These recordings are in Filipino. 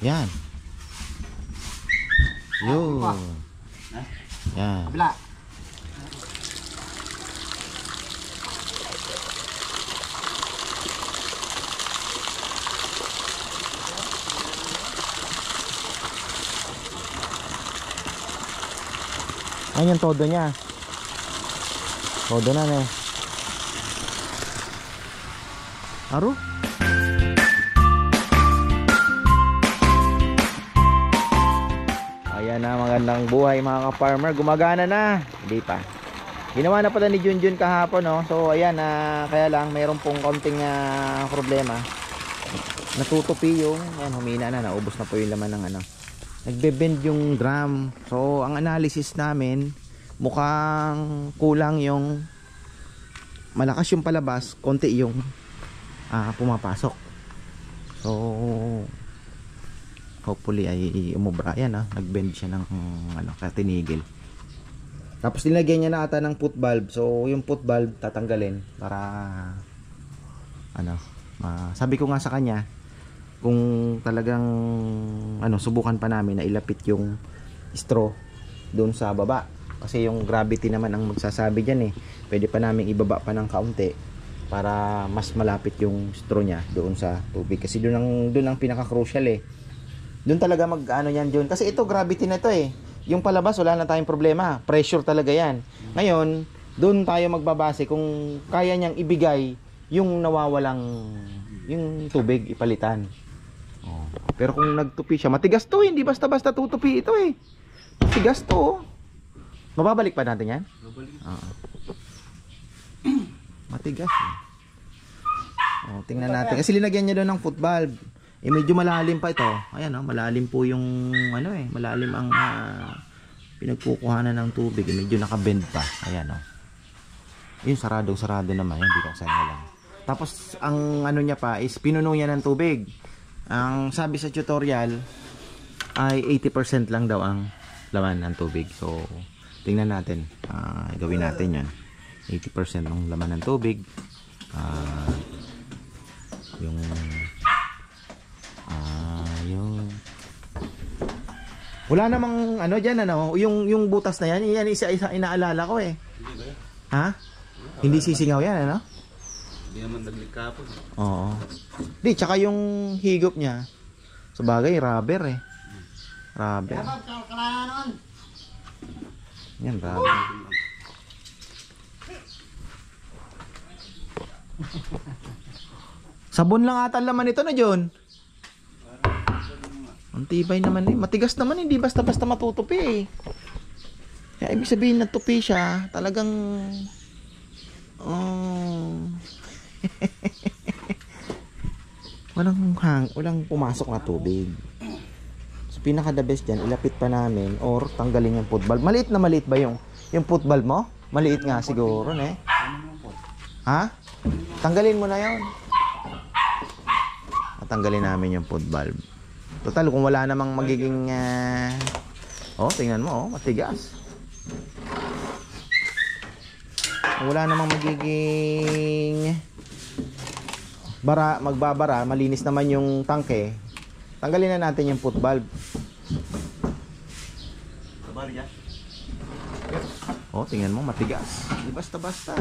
Yan. Yun. Yan. Kabila. Ayan yung todo niya. Todo na eh. Aro? Ayan na, magandang buhay mga ka-farmer. Gumagana na. Hindi pa. Ginawa na pala ni Junjun kahapon, no? So ayan, kaya lang mayroon pong konting problema. Natutupi yung, ayan, humina na, naubos na po yung laman ng ano. Nagbe-bend yung drum. So ang analysis namin, mukhang kulang yung, malakas yung palabas, konti yung pumapasok. So hopefully ay umubra. Yan, nagbend siya ng ano, kaya tinigil. Tapos nilagyan niya na ata ng put valve. So yung put valve tatanggalin para ano, sabi ko nga sa kanya, kung talagang ano, subukan pa namin na ilapit yung straw doon sa baba, kasi yung gravity naman ang magsasabi diyan eh. Pwede pa namin ibaba pa ng kaunti para mas malapit yung straw niya doon sa tubig, kasi doon ang pinaka crucial eh. Doon talaga mag ano yan doon, kasi ito gravity na to eh. Yung palabas wala na tayong problema, pressure talaga yan. Ngayon doon tayo magbabase kung kaya niyang ibigay yung nawawalang yung tubig, ipalitan. Pero kung nagtupi siya, matigas to, hindi basta-basta tutupi ito eh. Matigas to. Mababalik pa natin yan? Mababalik. Matigas eh. Tingnan natin. Kasi linagyan niya doon ng foot valve. Eh medyo malalim pa ito. Ayan, malalim po yung ano eh. Malalim ang pinagkukuhanan ng tubig. Medyo nakabend pa. Ayan Yun, sarado naman. Yan, dito sa inyo lang. Tapos ang ano niya pa is pinuno niya ng tubig. Ang sabi sa tutorial ay 80% lang daw ang laman ng tubig. So tingnan natin, gawin natin yan. 80% ng laman ng tubig, yung wala namang ano dyan, ano, yung butas na yan, yan isa inaalala ko eh. Ha? Hindi sisingaw yan, ano? Hindi naman naglikha po. Oo. Di, tsaka yung higop niya, sa bagay, rubber eh. Rubber. Yan, rubber. Sabon lang ata laman ito na John. Ang tibay naman eh. Matigas naman, hindi basta-basta matutupi eh. Kaya ibig sabihin natupi siya, talagang walang pumasok na tubig. So pinaka the best dyan, ilapit pa namin or tanggalin yung foot valve. Maliit ba yung foot valve mo? Maliit nga siguro eh. Ha? Tanggalin mo na yon. Tanggalin namin yung foot valve. Total, kung wala namang magiging tingnan mo, matigas. Kung wala namang magiging magbabara, malinis naman yung tangke, tanggalin na natin yung foot valve. Tingnan mo, matigas. Di basta-basta.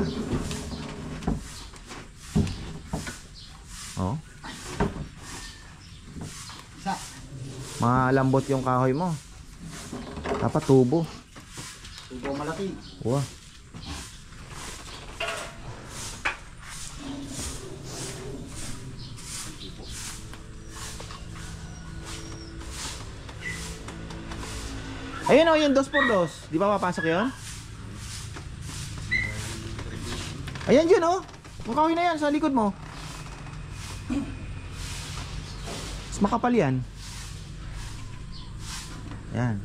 Malambot yung kahoy mo. Dapat tubo. Tubo malaki. Wow. Ayun yung 2x2. Di ba papasok yun? Ayan yun Yung kahoy na yan sa likod mo. Mas makapal yan. Yan.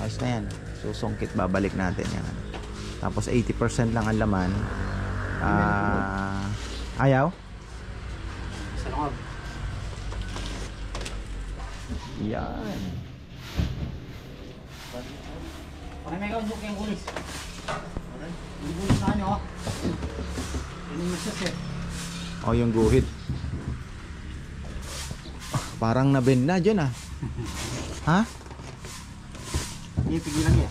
Ayos na yan. Susungkit, babalik natin yan. Tapos 80% lang ang laman. Ayaw? Sa loob. Yan. Parang may kausok yung kulis. Yung kulis na nyo. Yun yung magsasip. Yung guhit. parang na-bend na dyan ah. Ha? Hindi, pigilan niya.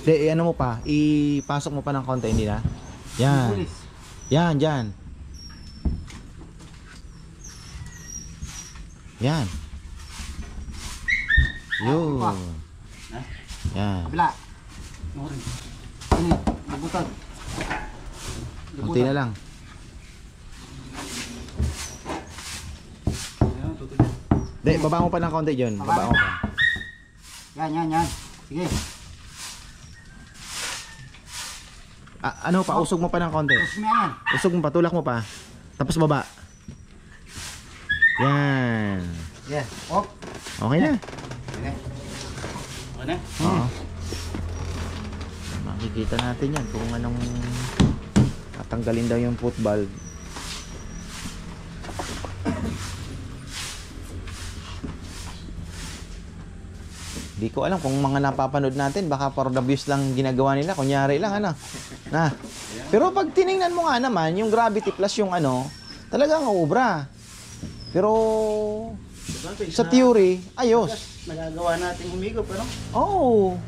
De, ano mo pa? Ipasok mo pa ng konti, hindi na? Yan. Pulis. Yan, dyan. Yan. Yun. Ha? Yan. Kabila. Ini, bubutan. Konti na lang. De, baba mo pa ng konti dyan. Baba mo pa. Yan. Sige. Ano pa? Usog mo pa ng konti. Tapos mo yan. Usog mo pa, tulak mo pa. Tapos baba. Yan. Yes. Op. Okay na. Okay. Okay na? Oo. Makikita natin yan kung anong tatanggalin daw yung foot valve. Di ko alam kung mga napapanood natin, baka for the views lang ginagawa nila, kunyari lang ano. Na. Pero pag tiningnan mo nga naman, yung gravity plus yung ano, talagang uubra. Pero sa theory, ayos. Nagagawa natin humigop, ano? Oo.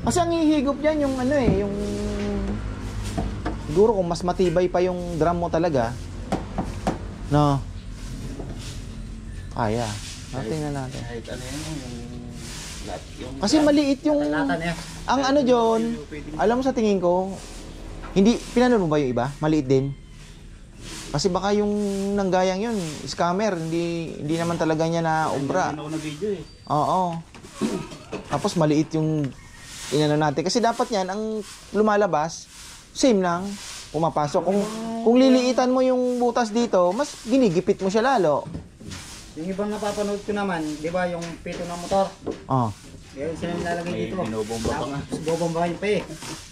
Kasi ang hihigop niyan yung ano eh, yung siguro kung mas matibay pa yung drum mo talaga. No. Kaya. Tingnan natin. Kahit ano yan, yung Kasi maliit yung lata niya. ang ano John, alam mo sa tingin ko, hindi pinanood mo ba yung iba? Maliit din. Kasi baka yung nanggayang yun, scammer, hindi naman talaga niya na obra. Hindi na video eh. Oo. Tapos maliit yung inano natin. Kasi dapat yan, ang lumalabas, same lang, pumapasok. Kung liliitan mo yung butas dito, mas ginigipit mo siya lalo. Yung ibang napapanood ko naman, di ba yung pito ng motor? Oh. Yung sila nilalagay dito. Binobomba pa nga. Bobombahin pa eh.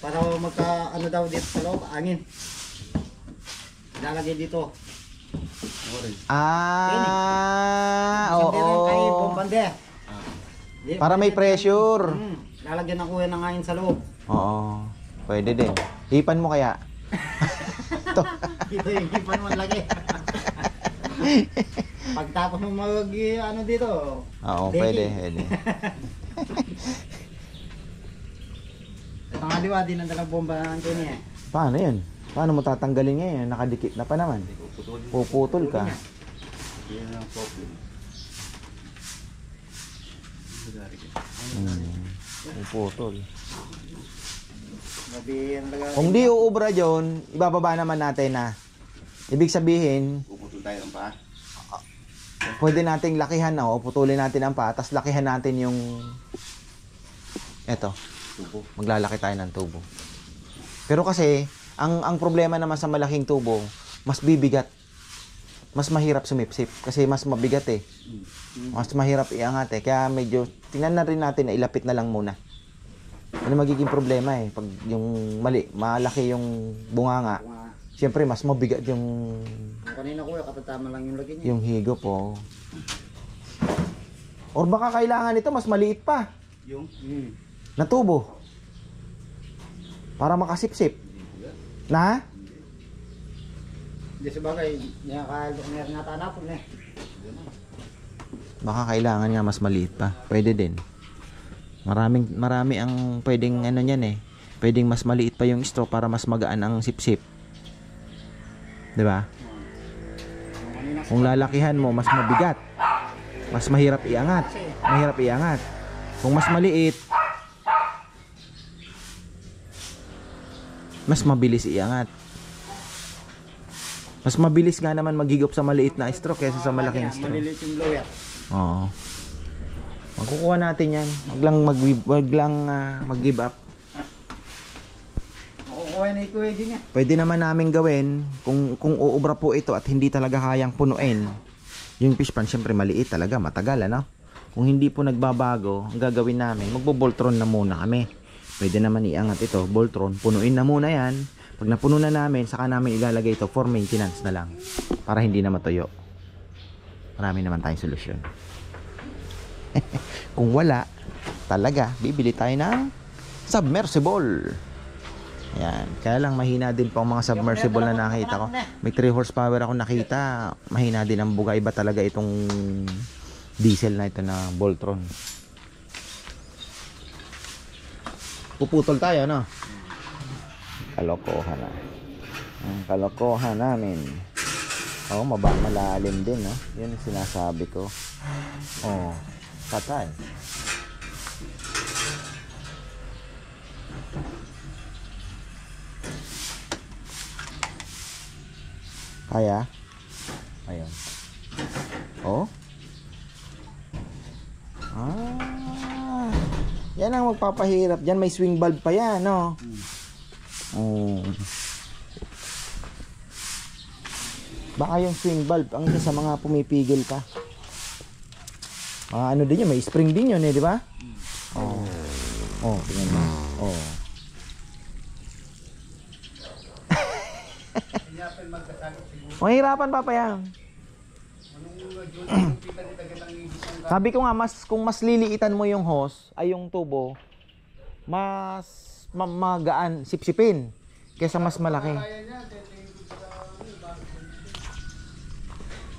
Para magka ano daw dito sa loob, angin. Nilalagay dito. Oo. Kay bombande. Para may pressure. Lalagyan ng kuya ng angin sa loob. Oo. Pwede din. Hipan mo kaya? To. Dito yung hipan mo lagi. Pagtapos mo ano dito. Oo, deki. pwede. Ito nga liwa, din ang dalang bomba ng kanya eh. Paano yun? Paano mo tatanggalin ngayon? Nakadikit na pa naman. Puputol ka. Yan ang problem. Puputol. Gabi ang laga. Kung di uubra John, ibababa naman natin na. Ibig sabihin, Puputol tayo ng paa. pwede nating lakihan na o putulin natin ang paa, tapos lakihan natin yung eto. Tubo. Maglalaki tayo ng tubo. Pero kasi, ang problema naman sa malaking tubo, mas bibigat. Mas mahirap sumipsip kasi mas mabigat eh. Mas mahirap iangat eh. Kaya medyo tingnan na rin natin na ilapit na lang muna. Ano magiging problema eh pag yung malaki yung bunganga. Siyempre mas mabigat yung Kanina kuya, katatama lang yung lagi niya. yung higop oh. Or baka kailangan ito mas maliit pa Yung? na tubo para makasipsip. Na? Hindi sa bagay, niya nga tanapon eh. Baka kailangan nga mas maliit pa. Pwede din. Marami ang pwedeng ano niyan eh. Pwedeng mas maliit pa yung straw para mas magaan ang sipsip. 'Di ba? Kung lalakihan mo, mas mabigat. Mas mahirap iangat. Kung mas maliit, mas mabilis iangat. Mas mabilis nga naman maghigop sa maliit na straw kaysa sa malaking straw. Maliliit yung blower. Oo. Magkukuha natin yan. Wag lang mag-give up. Makukuha na ikuha din niya. Pwede naman namin gawin kung uubra po ito at hindi talaga kayang punuin. Yung fish pan syempre maliit talaga, matagal ano. Kung hindi po nagbabago, ang gagawin namin, magbo-boltron na muna kami. Pwede naman iangat ito, boltron, punuin na muna yan. Pag napuno na namin, saka namin ilalagay ito for maintenance na lang. Para hindi na matuyo. Marami naman tayong solusyon. Kung wala, talaga, bibili tayo ng submersible. Ayan, kaya lang mahina din po ang mga submersible na nakita ko. May 3 horsepower ako nakita. Mahina din ang buga. Iba talaga itong diesel na ito na Voltron. Puputol tayo, no? Kalokohan na. Ang kalokohan namin. Oh, malalim din, no? Yun ang sinasabi ko. Oh, patay. Kaya? Ayun. Oh? Yan ang magpapahirap. Diyan may swing valve pa yan, no? Oh. Baka yung swing valve ang isa sa mga pumipigil ka. Ano din yun, may spring din yun, di ba? Oh. Oh, tingnan mo. Oh. Mahirapan pa yan. Sabi ko nga, kung mas liliitan mo yung hose, ay yung tubo, mas magaan sipsipin kaysa mas malaki.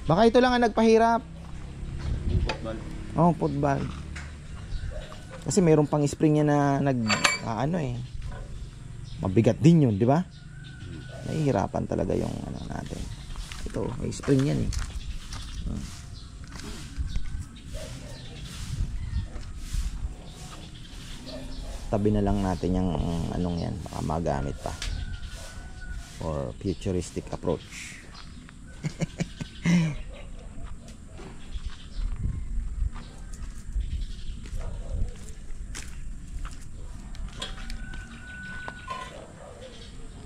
Baka ito lang ang nagpahirap. Oh, football. Kasi mayroon pang spring yan na mabigat din yun, di ba? Nahihirapan talaga yung natin. Ito, may spring yan eh. Tabi na lang natin yung yan, baka magamit pa for futuristic approach.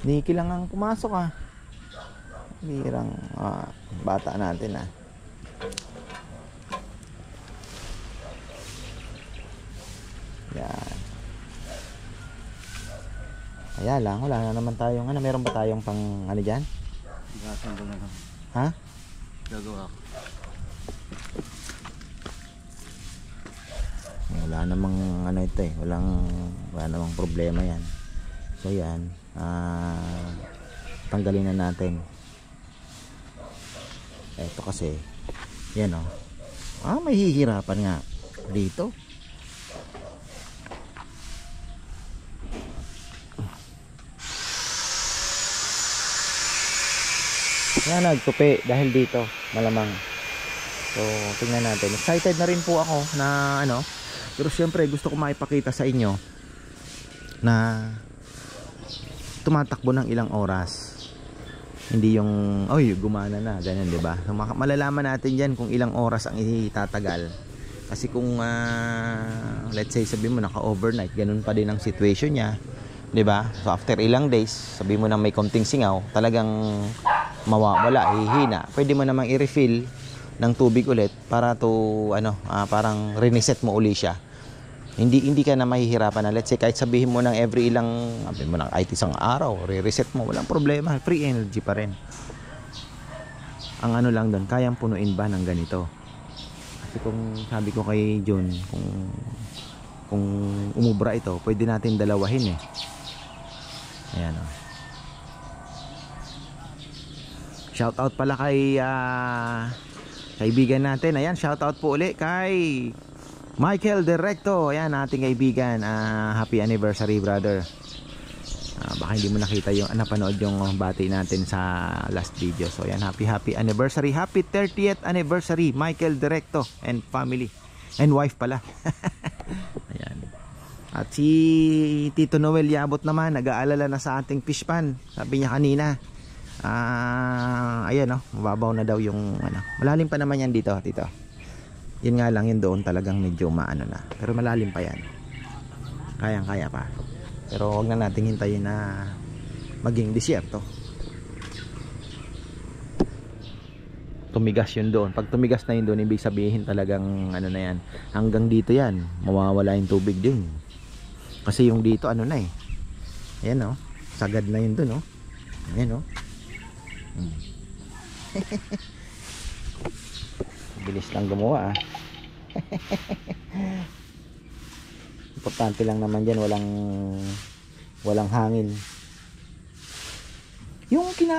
Niki lang ang pumasok Birang bata natin Yan. Kaya lang, wala na naman tayong meron ba tayong pang dyan? Gasambol na lang. Ha? Gagawa ko. Wala namang ito wala namang problema yan. So yan, tanggalin na natin. Ito kasi yan may hihirapan nga dito. Yan, nagtupi dahil dito malamang. So tingnan natin. Excited na rin po ako na pero syempre gusto ko maipakita sa inyo na tumatakbo ng ilang oras. Hindi yung gumana na ganyan, di ba? So, malalaman natin diyan kung ilang oras ang itatagal. Kasi kung let's say sabihin mo naka-overnight, ganun pa din ang situation niya, di ba? So after ilang days, sabihin mo na may konting singaw, talagang mawawala, hihina. Pwede mo namang i-refill ng tubig ulit para parang reset mo uli siya. Hindi ka na mahihirapan na let's say kahit sabihin mo ng every ilang kahit isang araw, re-reset mo, walang problema, free energy pa rin. Ang lang doon, kayang punuin ba ng ganito? Kasi kung sabi ko kay John, kung umubra ito, pwede natin dalawahin Ayan Shout out pala kay kaibigan natin. Ayan, shout out po uli kay Michael Directo. Ayan, ating kaibigan. Happy anniversary, brother. Baka hindi mo nakita yung napanood yung bati natin sa last video. So ayan, happy anniversary. Happy 30th anniversary, Michael Directo and family. And wife pala. Ayan. At si Tito Noel Yabot naman, nag-aalala na sa ating fish pan. Sabi niya kanina, ayan mababaw na daw yung malalim pa naman yan dito, Tito. Yun nga lang, yun doon talagang medyo na. Pero malalim pa yan. Kayang-kaya pa. Pero wag na nating hintayin na maging disyerto. Tumigas yun doon. Pag tumigas na yun doon, ibig sabihin talagang na yan. Hanggang dito yan, mawawala yung tubig din. Kasi yung dito ayan sagad na yun doon ayan bilis lang gumawa importante lang naman dyan, walang hangin. Yung kina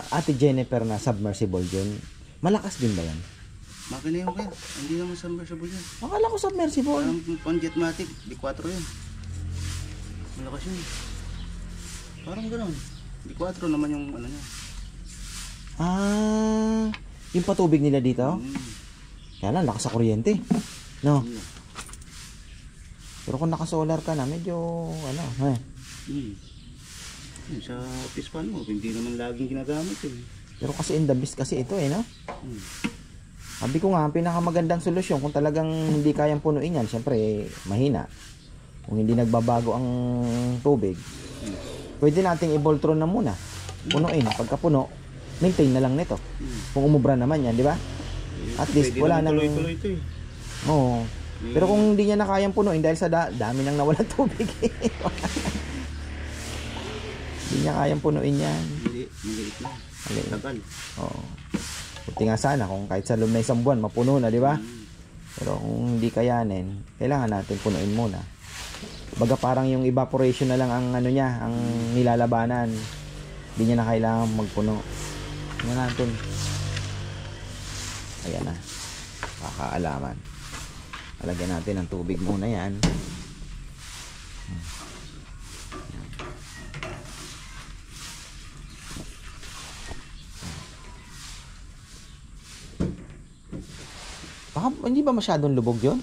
Ate Jennifer na submersible yun, malakas din ba yan? Makina yun kaya. Hindi naman submersible yan. Akala ko submersible. Parang pang-jetmatic. D4 yun. Malakas yun. Parang gano'n. D4 naman yung ano niya. Ah, yung patubig nila dito? Kaya lang, lakas sa kuryente. No? Pero kung naka-solar ka na, medyo, ano, Yun, sa office fan mo, hindi naman laging ginagamit yun. Pero kasi in the beast kasi ito no? Sabi ko nga, ang pinakamagandang solusyon kung talagang hindi kayang punuin yan, syempre, mahina. Kung hindi nagbabago ang tubig, pwede nating i-Voltron na muna. Punuin. Pagkapuno, maintain na lang nito. Kung umubra naman yan, di ba? At least Pwede wala nang... tuloy-tuloy ito eh. Oo. Pero kung hindi niya na kayang punuin dahil sa dami nang nawalan tubig. Hindi niya kayang punuin yan. Maliit na. Maliit. Tagal. Oo. Buti nga sana kung kahit sa loob na isang buwan mapuno na, di ba? Pero kung hindi kayanin, kailangan natin punuin muna. Baga parang yung evaporation na lang ang ano niya, ang nilalabanan. Hindi niya na kailangan magpuno. Tingnan natin. Ayan na. Kakaalaman. Alagyan natin ng tubig muna yan. Baka hindi ba masyadong lubog yun?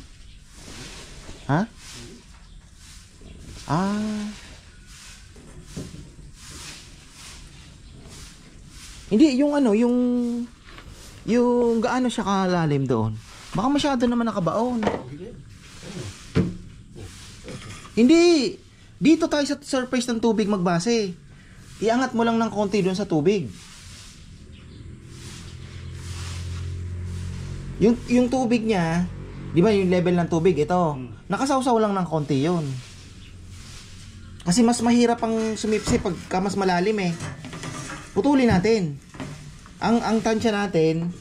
Ha? Ah. Hindi, yung ano, yung gaano siya kalalim doon. Baka masyado naman nakabaon. Hindi. Dito tayo sa surface ng tubig magbase. Iangat mo lang ng konti doon sa tubig. Yung tubig niya, di ba yung level ng tubig, ito, nakasawsaw lang ng konti yun. Kasi mas mahirap ang sumipsip pagka mas malalim eh. Putulin natin. Ang tansya natin,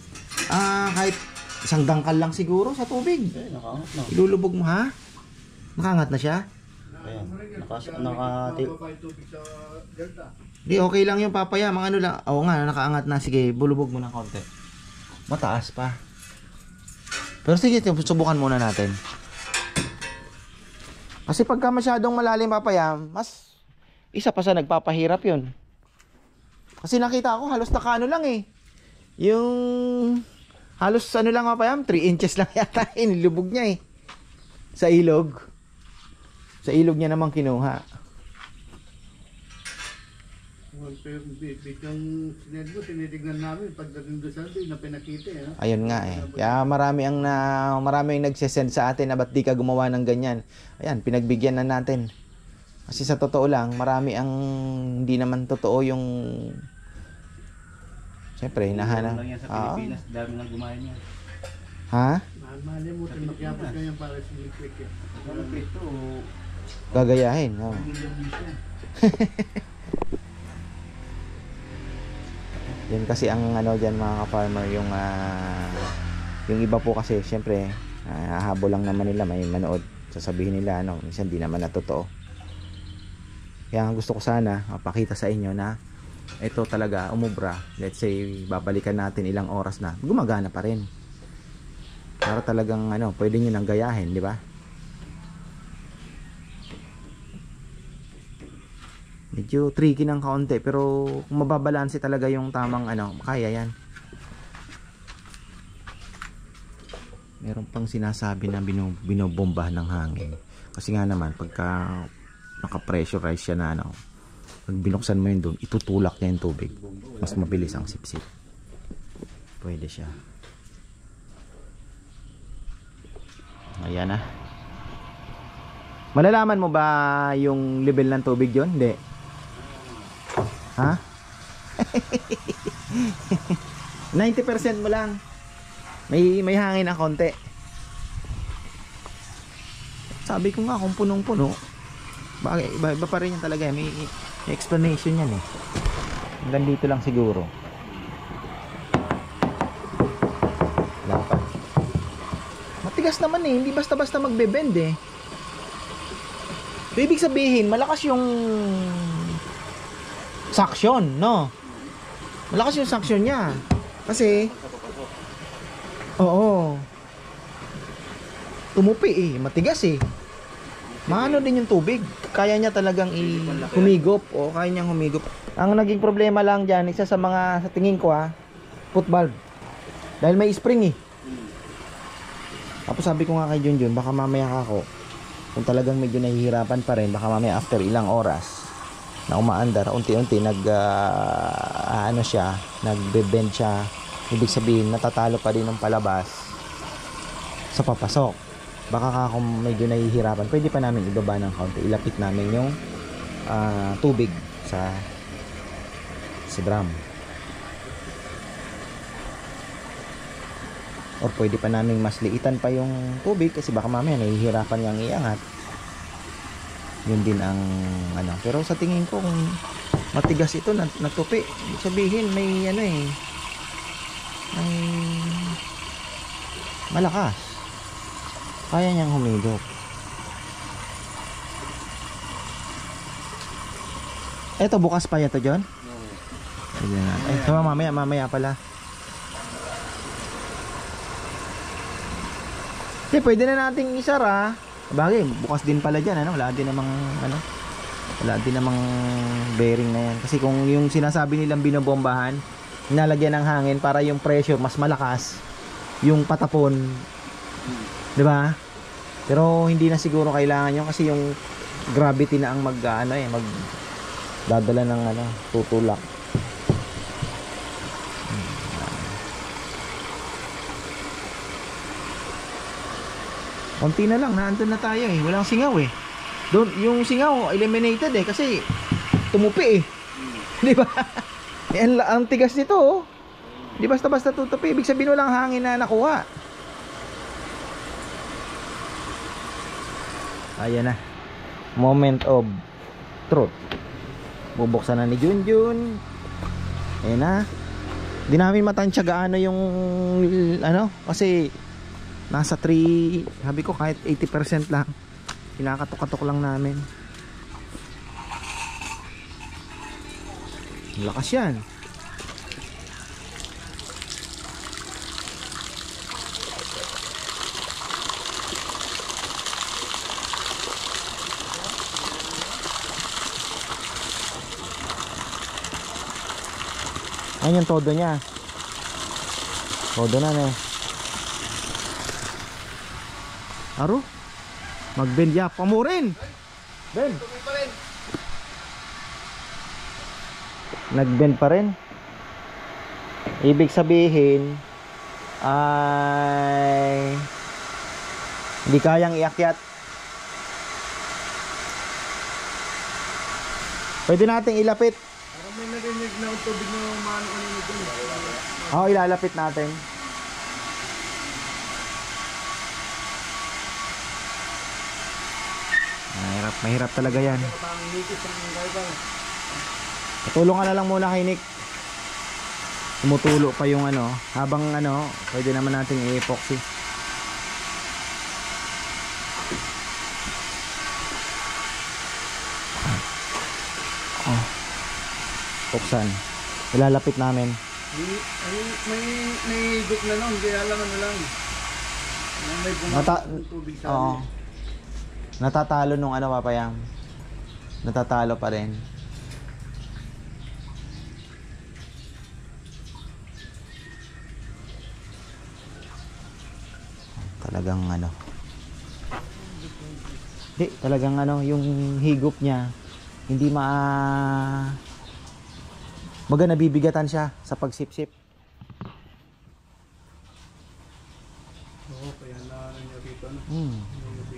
kahit isang dangkal lang siguro sa tubig. Nakaangat na. Ilulubog mo ha? Nakaangat na siya? Ayan. Di, okay lang yung papaya, mga ano lang. Oo nga, nakaangat na. Sige, bulubog mo ng konti. Mataas pa. Pero sige, subukan muna natin. Kasi pagka masyadong malalim papaya, mas isa pa sa nagpapahirap yun. Kasi nakita ko halos nakaano lang eh. Yung halos ano lang papaya, 3 inches lang yata inilubog niya eh. Sa ilog. Sa ilog niya naman kinuha. Pero biglang tinitignan namin pagdating doon sa doon na pinakita eh. Ayun nga eh. Kaya marami ang nagsesend sa atin na ba't di ka gumawa ng ganyan. Ayan, pinagbigyan na natin. Kasi sa totoo lang, marami ang hindi naman totoo yung siyempre, hinahanap. Lang yan sa Pilipinas, dami nang gumaya niya. Ha? Malimutan makyapos ka yan para siniklik eh. Ito, Gagayahin. Oh. Yan kasi ang ano diyan mga ka-farmer yung iba po kasi syempre hahabol lang naman nila may manood sasabihin nila ano minsan di naman na totoo. Kaya gusto ko sana mapakita sa inyo na ito talaga umubra. Let's say babalikan natin ilang oras na gumagana pa rin. Para talagang ano pwede niyo nang gayahin, di ba? Medyo tricky ng kaunti pero kung mababalanse talaga yung tamang ano, kaya yan. Meron pang sinasabi na binobomba ng hangin. Kasi nga naman pagka naka-pressurize siya na ano, pag binuksan mo yun doon, itutulak niya yung tubig. Mas mabilis ang sipsip. Pwede siya. Ayan na. Malalaman mo ba yung level ng tubig yun? Hindi. Ha? 90% mo lang. May hangin na konti. Sabi ko nga kung punong-puno. Iba pa rin yan talaga. May explanation yan eh. Hanggang dito lang siguro. Wala pa. Matigas naman eh. Hindi basta-basta magbe-bend eh. So, ibig sabihin, malakas yung suction, no? Malakas yung suction niya. Kasi, oo. Tumupi eh, matigas eh. Maano din yung tubig. Kaya niya talagang humigop. O, kaya niyang humigop. Ang naging problema lang dyan, isa sa mga, sa tingin ko foot valve. Dahil may spring eh. Tapos sabi ko nga kay Junjun, baka mamaya ako, kung talagang medyo nahihirapan pa rin, baka mamaya after ilang oras na umaandar, unti-unti ano siya, nagbe-bend siya. Ibig sabihin, natatalo pa din ng palabas sa papasok. Baka kung medyo nahihirapan, pwede pa namin ibaba ng kaunti. Ilapit namin yung tubig sa drum. Or pwede pa namin mas liitan pa yung tubig kasi baka mamaya nahihirapan niyang iangat. Yun din ang ano. Pero sa tingin ko kung matigas ito, natupi, ibig sabihin may ano eh, may malakas. Kaya niyang humigop. Eto bukas pa yato John? So mamaya pala. Okay, pwede na nating isara. Bagay, bukas din pala dyan, ano? Wala din namang bearing na yan. Kasi kung yung sinasabi nilang binobombahan, nilalagyan ng hangin para yung pressure mas malakas, yung patapon, di ba? Pero hindi na siguro kailangan yun kasi yung gravity na ang magdadala ng tutulak. Konti na lang, naandun na tayo eh. Walang singaw eh. Doon, yung singaw eliminated eh kasi tumupi eh. Di ba? Ang tigas nito oh. Di basta-basta tutupi. Ibig sabihin walang hangin na nakuha. Ayan na. Moment of truth. Bubuksan na ni Junjun. Ayan na. Di namin matansya gaano yung kasi nasa 3, sabi ko kahit 80% lang. Kinakatok-katok lang namin. Lakas yan. Ayan yung todo niya. Todo na Aro? Mag-bend ya pa mo rin. Ben. Nag-bend pa rin. Ibig sabihin ay hindi kayang iakyat. Pwede nating ilapit. Parang may narinig na tubig na maano kanina dun. Oo, ilalapit natin. Mahirap talaga yan. Patulungan na lang muna kay Nick. Tumutulo pa yung habang pwede naman natin i-epoxy. Buksan. Ilalapit namin. May higop na lang, kaya lang may bumabang tubig sa amin. Natatalo nung papayam. Natatalo pa rin. Talagang Di, talagang yung higop niya hindi baga nabibigatan siya sa pagsipsip. Oo, kaya niya dito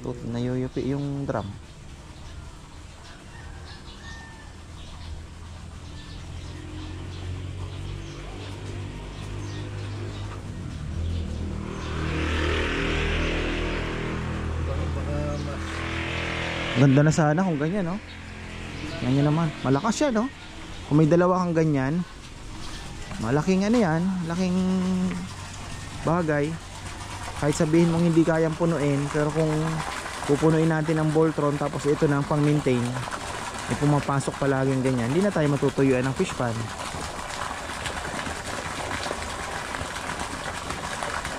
Nayuyupi yung drum. Ganda na sana kung ganyan, no? Ganyan naman. Malakas siya, no? Kung may dalawa kang ganyan, malaking yan, malaking bagay. Kahit sabihin mong hindi kayang punuin, pero kung pupunuin natin ang Voltron, tapos ito na ang pang maintain, pumapasok palagi yung ganyan, hindi na tayo matutuyuan ng fish pan.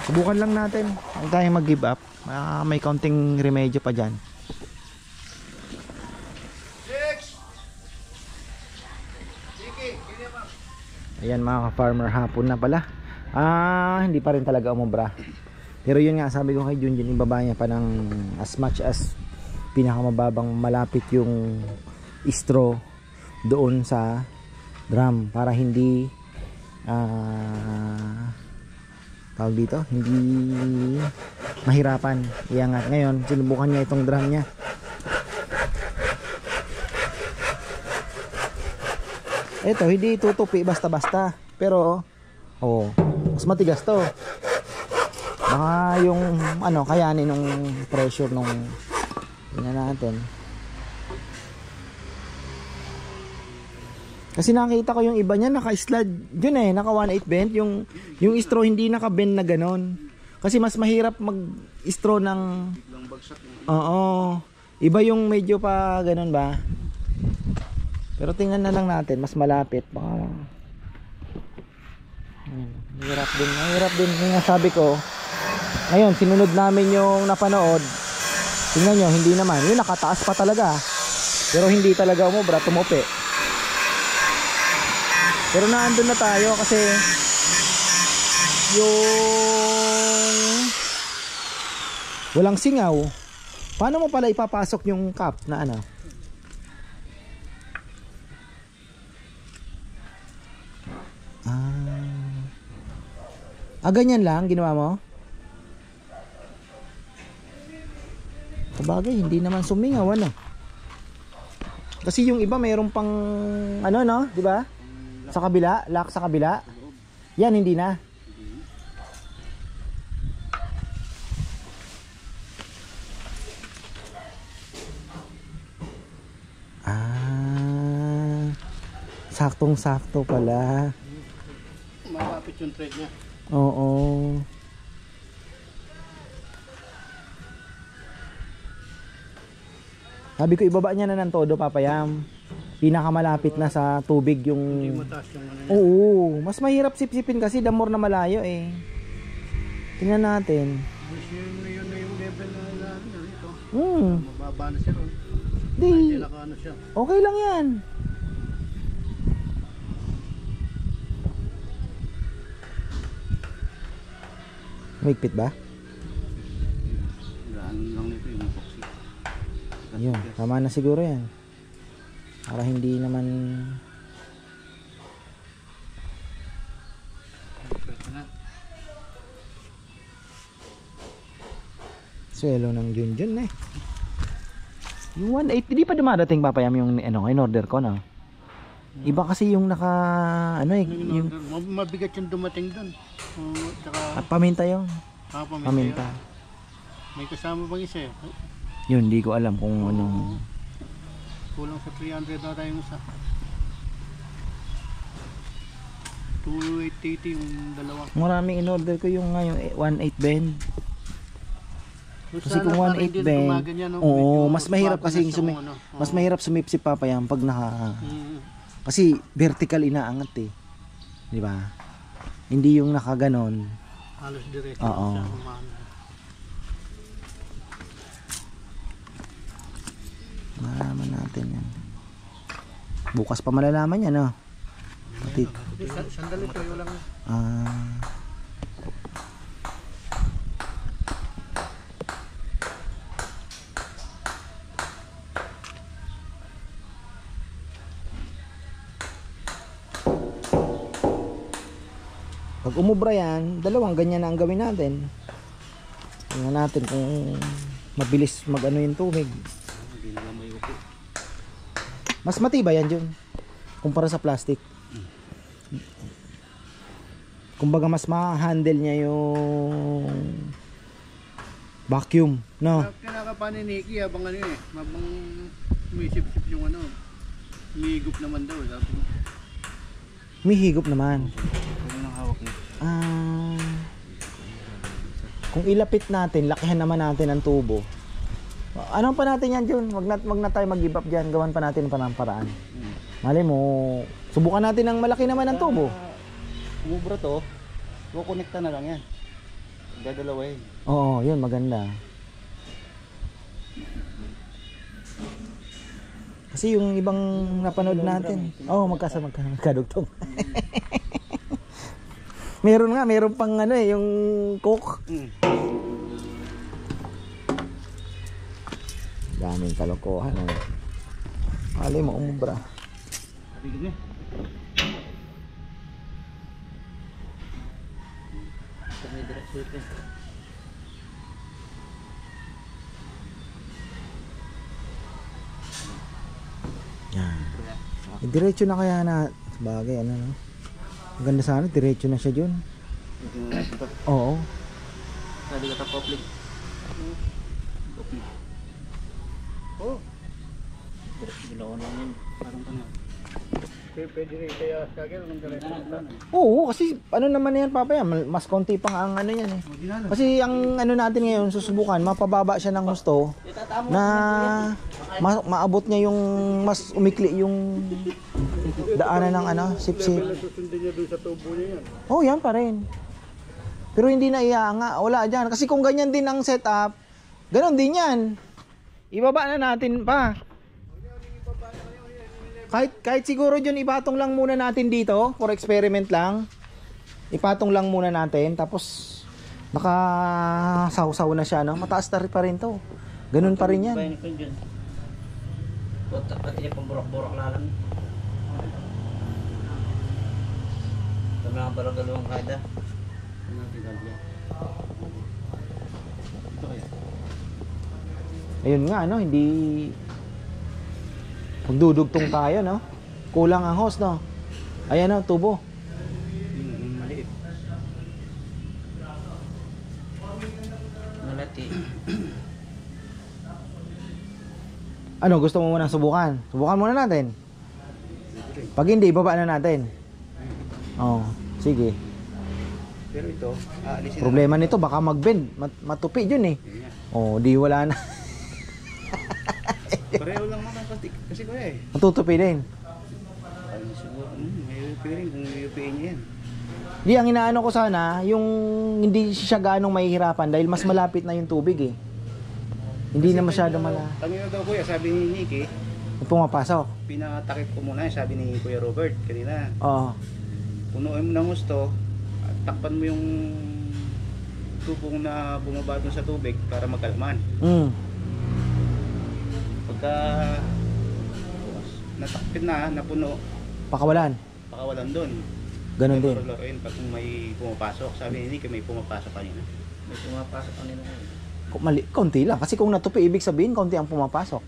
Subukan lang natin, huwag tayong mag give up. May kaunting remedyo pa dyan. Ayan mga ka-farmer, hapon na pala. Hindi pa rin talaga umubra. Pero yun nga, sabi ko kay Junjun, ibaba niya pa ng as much as pinakamababang malapit yung straw doon sa drum para hindi tawag dito, hindi mahirapan iangat. Ngayon sinubukan niya itong drum niya. Ito hindi tutupi basta-basta, pero mas matigas to. Baka yung kayanin nung pressure nung natin. Kasi nakita ko yung iba niya naka-slide dun naka 1/8 bend, yung straw hindi naka-bend na ganon. Kasi mas mahirap mag-straw ng iba yung medyo pa ganon ba. Pero tingnan na lang natin, mas malapit. Baka mahirap din. Yung sabi ko, ngayon sinunod namin yung napanood. Tingnan nyo, hindi naman. Yun nakataas pa talaga. Pero hindi talaga umubra, tumupi. Pero naandun na tayo kasi yung walang singaw. Paano mo pala ipapasok yung cup na ganyan lang ginawa mo? Sabagay, hindi naman sumingaw Kasi yung iba mayroon pang di ba? Sa kabila, lock sa kabila. Yan hindi na. Saktong-sakto pala. Malapit yung thread niya. Oo. Sabi ko ibaba niya na ng todo, Papayam. Pinakamalapit na sa tubig yung... Hindi mataas yung niya. Oo. Mas mahirap sipsipin kasi the more na malayo Tingnan natin. Yun na yung level na ito. Mababa na siya ron. Hindi. Siya. Okay lang yan. Mahigpit ba? Gaan lang nito yung toxic. Ayun, tama na siguro yan. Para hindi naman swelo ng Junjun Yung 180 di pa dumadating, Papayam, yung in order ko Iba kasi yung naka yung mabigat yung dumating doon. paminta yung paminta. May kasama bang isa Yun, hindi ko alam kung kulang sa 300 na tayong isa. 280 yung dalawa. Maraming in order ko yung 1/8 bend. Kasi kung 1/8 bend, mas mahirap kasi mas mahirap sumipsip, Papayam, pag kasi vertical inaangat di ba? Hindi yung nakaganon. Halos diretso. Oo. Malaman natin yan. Bukas pa malalaman yan Pati. Sandali pa yun lang. Pag umubra yan, dalawang ganyan na ang gawin natin. Tingnan natin kung mabilis yung tubig. Hindi na lang may upo. Mas matibay yan Jun kumpara sa plastic. Kumbaga mas ma-handle niya yung vacuum, Kinakapaniniki habang habang umisip-sip yung umihigop naman daw. May higop naman. Hawak niya. Kung ilapit natin, lakihan naman natin ang tubo. Anong pa natin yan, Jun? Wag na tayo mag-give up dyan. Gawan pa natin ng paraan. Mali mo, subukan natin ng malaki naman ang tubo. Umubra to, kukonekta na lang yan. Dadalawin. Oo, yun, maganda. Kasi yung ibang napanood natin, magkadugtong. meron pang ano eh, yung coke. Daming kalokohan. Mali mo, umubra. Bigyan niya. Kami diretso ito. Yan. Diretso na kaya na bagay ano no. Maganda sana diretso na siya Jun. Oo. Sabi ka ta popling. Oh. Dilaw lang yun. Parang tanong. Pwede rin kaya sa akin nung diretso. Oo, kasi ano naman yan papaya, mas konti pang ang ano yan eh. Kasi ang ano natin ngayon susubukan, mapababa siya ng gusto na maabot niya yung mas umikli yung daanan ng ano, sip-sip. Susundin niya doon sa tubo niya yan. Oh, yan pa rin. Pero hindi na ianga, wala dyan. Kasi kung ganyan din ang setup, ganon din yan. Ibaba na natin pa. Kahit siguro dyan ipatong lang muna natin dito for experiment lang. Ipatong lang muna natin tapos nakasaw-saw na siya no. Mataas na rin pa rin to. Ganun pa rin yan. Pati niya pamburak-burak na lang. Kami ang parang dalawang kada. Ayun nga no, hindi magdudugtong tayo no. Kulang ang hose no. Ayan no, tubo. Maliit. Malati. Ano, gusto mo muna subukan? Subukan muna natin. Pag hindi, baba na natin. Oh, sige. Pero ito, aalisin Problema nito, baka mag-bend. Matupi yun eh. Oh, di wala na. Pareho lang naman kasi kuya eh. Matutupi din. Ano siguro, may UP rin kung UP-in niya yan. Di, ang inaano ko sana, yung hindi siya ganong mahihirapan dahil mas malapit na yung tubig eh. Hindi na masyado Kanina daw kuya, sabi ni Nicky, pumapasok. pinatakip ko muna, sabi ni Kuya Robert kanina. Oo. Punuin mo ng gusto, at takpan mo yung tubong na bumaba dun sa tubig para magkalman. Pagka natakpin na, napuno, Pakawalan. pakawalan dun. Ganon din. Laruin pag may pumapasok. Sabi ni Nicky, may pumapasok kanina. May pumapasok kanina. Konti lang. Kasi kung natupi, ibig sabihin, konti ang pumapasok.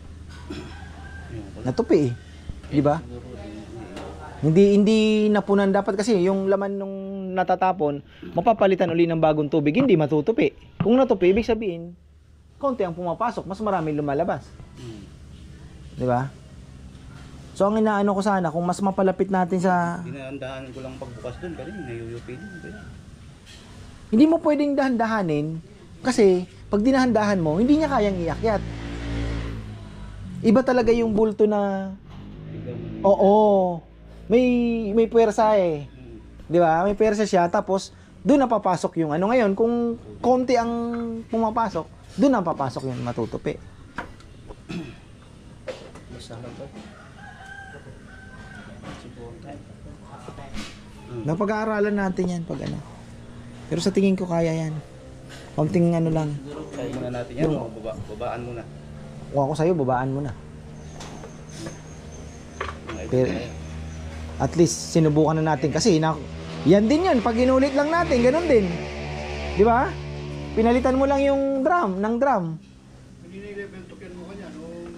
Natupi eh. Di ba? Hindi napunan dapat kasi yung laman nung natatapon, mapapalitan uli ng bagong tubig, hindi matutupi. Kung natupi, ibig sabihin, konti ang pumapasok, mas maraming lumalabas. Di ba? So ang inaano ko sana, kung mas mapalapit natin sa... Dinahandaan ko lang pagbukas dun, kasi nayuyupi din. Hindi mo pwedeng dahan-dahanin, kasi pag dinahandahan mo, hindi niya kayang iakyat. Iba talaga yung bulto na... Oo. May puwersa eh. 'Di ba? May puwersa siya tapos doon napapasok yung ano ngayon kung konti ang pumapasok, doon napapasok yung matutupi. Napag-aaralan natin 'yan pag ano. Pero sa tingin ko kaya 'yan. Konting ano lang. Kaya muna natin yan, babaan muna. Kung ako sa'yo, babaan mo na. Pero, at least sinubukan na natin kasi yan din yun, pag inulit lang natin, ganun din. Di ba? Pinalitan mo lang yung drum, ng drum. Nililibentukin mo kanya, no?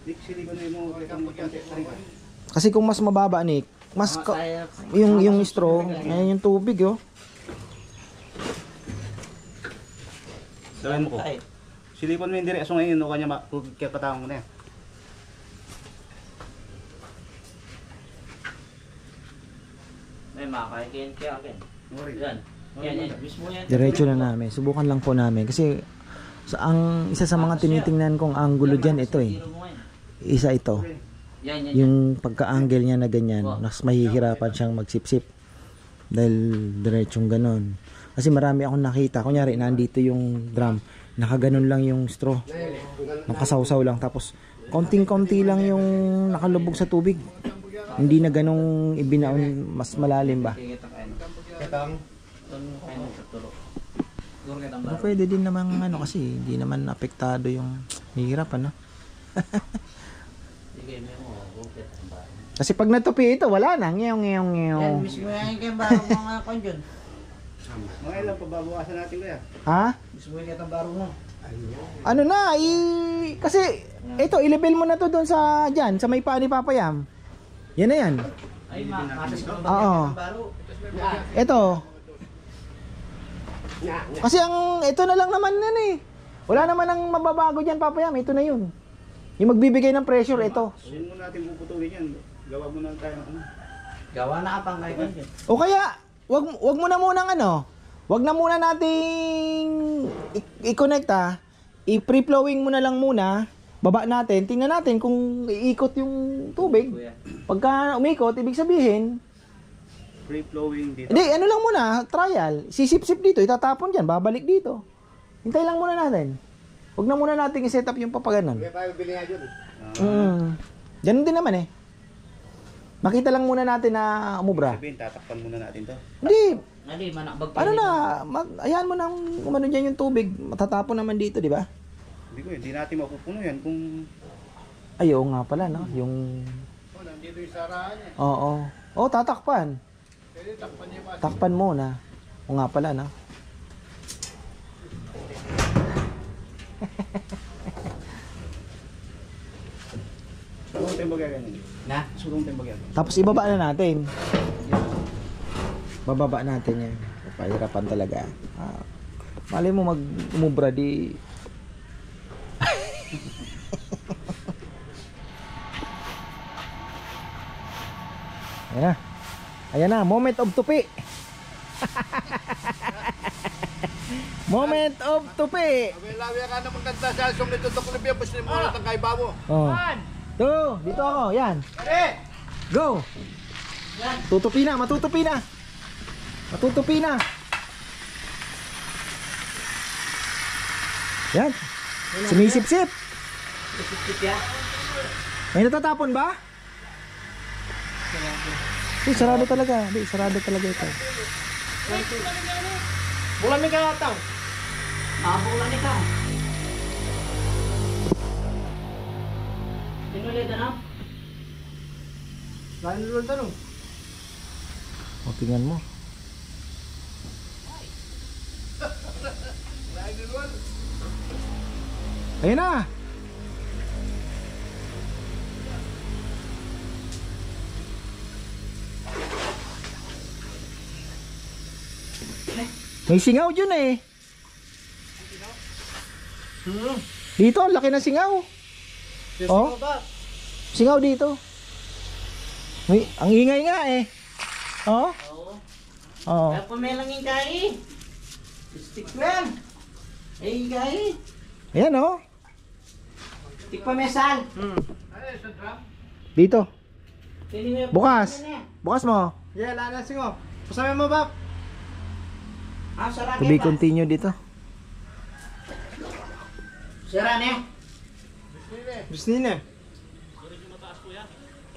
Diksili ko na yung mga Kasi kung mas mababa, Nick, mas yung straw, ayan yung tubig, oh. Gawin mo ko. Silipan mo yung diretso ngayon, no? Kanya kaya mo na yan. May makakain kaya akin. Yan. Yan. Mismo yan. Diretso na namin. Subukan lang po namin kasi So, isa sa mga tinitingnan kong angulo dyan, ito eh. Zero mo ngayon. Isa ito. Yan. Yung pagka-angle niya na ganyan, mas mahihirapan siyang magsipsip. Dahil diretsong ganon. Kasi marami akong nakita. Kunyari, nandito yung drum. Nakaganon lang yung straw. Nakasawsaw lang. Tapos, konting-konti lang yung nakalubog sa tubig. Hindi na ganong ibinaon, mas malalim ba? Katang. Pero pwede din naman ano kasi hindi naman apektado yung hirap ano. Kasi pag natupi ito wala na. Ngeyong. Yan, mismo yan kayo barong mga konjon. Mga ilan pa babawasan natin kaya? Ha? Mismo yan kayo barong mo. Ano na kasi ito i-level mo na to doon sa diyan sa may pa ni Papayam. Yan na yan. Ay, matas ko Oo. baro. Ito. Kasi ito na lang naman yan eh. Wala naman ang mababago diyan Papayam. Ito na yun. Yung magbibigay ng pressure ito. Hindi mo natin puputulin yan. Gawa mo na tayo ng ano. Gawa na ka pang kayo konjon. O kaya, wag mo na munang ano. Wag na muna nating i-connect ha. I-free flowing mo na lang muna. Baba natin, tingnan natin kung iikot yung tubig. Pagka umikot, ibig sabihin, Free flowing dito. hindi, ano lang muna, trial. Sisip-sip dito, itatapon dyan, babalik dito. Hintay lang muna natin. Wag na muna natin i-set up yung papaganon. Kaya tayo bili nga dyan. Ganun din naman eh. Makita lang muna natin na umubra. Sabihin, tatakpan muna natin to. Hindi, Hindi, manakbag ano na, ayan mo nang umano dyan yung tubig. Matatapon naman dito, di ba? Hindi natin mapupuno yan kung... Ay, oo nga pala, no? Yung... Oh, nandito yung sarahan niya. Oo. Oo, tatakpan. Pwede takpan niya pa. Takpan mo na. Oo nga pala, no? Sulong tayo magaganyan. Na? Sulong tayo magaganyan. Tapos ibaba na natin. Bababa natin yan. Pahirapan talaga. Malay mo mag-umubra di... Ayan na. Ayan na, moment of tupi. Moment of tupi. Lawi ka na magkanta sa asong nito to kulibya. Basta mo na tang kaiba mo. Oh. Dito ako, yan. Go. Tutupi na, matutupi na. Matutupi na. Yan. Sumisip-sip. Isip-sip ya. May natatapon ba? Sarado talaga. Di, sarado talaga ito. Bulan ni ka tao. Bulan ni ka. Tinulit na? Lain dulu tanong. O, tingnan mo. Ayun na. May singaw dyan eh. Dito, ang laki ng singaw. Oh. Singaw dito. May, ang ingay nga eh. Oh. Oo. Oh. Kaya pumelangin kay. Stick mo yan. Ay kay. Ayan oh. Stick pa mesal. Dito. Pili mo yung- Bukas. Bukas mo. Yeah, lana singo. Pasama mo ba? Sarap To be yan pa. continue dito. Sira na. Bisni na.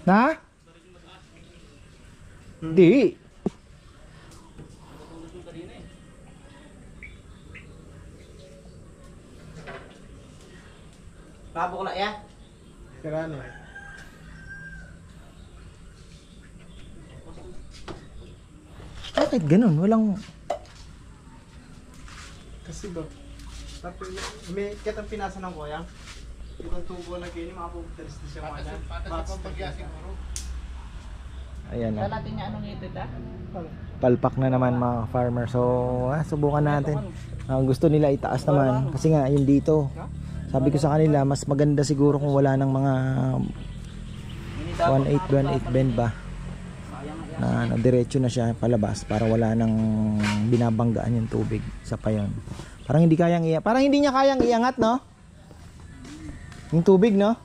Na? Hindi. Babukla ya. Kira na. Bakit ganun? Walang... Kasi ba? Tapos may kitang pinasa ng kuya. Yung tubo na kayo, makapupuntalis na siya mga dyan. Patas pa pagya siguro. Ayan na. Natin niya anong ito ta? Palpak na naman mga farmer. So, subukan natin. Ang gusto nila itaas naman. Kasi nga, yun dito. Sabi ko sa kanila, mas maganda siguro kung wala ng mga 1/8 bend ba. Na diretso na siya palabas para wala nang binabanggaan yung tubig sa payon. Parang hindi kayang parang hindi niya kayang iangat, no? Yung tubig, no?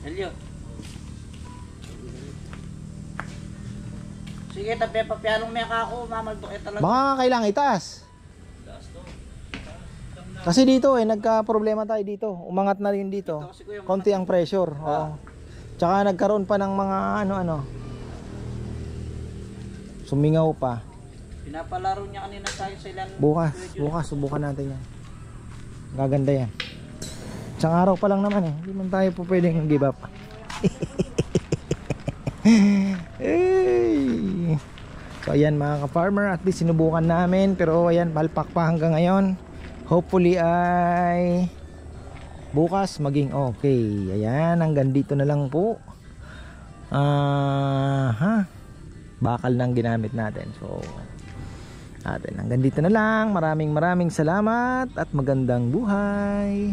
Elio. Sige, tabi papianong may ako, mamaldok talaga. Baka kailangan itaas. Kasi dito nagka-problema tayo dito. Umangat na rin dito. Konti ang pressure. Oo. Tsaka nagkaroon pa ng mga ano-ano. Sumingaw pa. Pinapalaro niya kanina tayo sa ilan. Bukas subukan natin yan. Gaganda yan. Isang araw pa lang naman hindi man tayo po pwedeng give up. Hey. So ayan mga ka-farmer, at least sinubukan namin, pero ayan, palpak pa hanggang ngayon. Hopefully ay bukas maging okay. Ayan, hanggang dito na lang po. Bakal nang ginamit natin. So hanggang dito na lang. Maraming salamat at magandang buhay.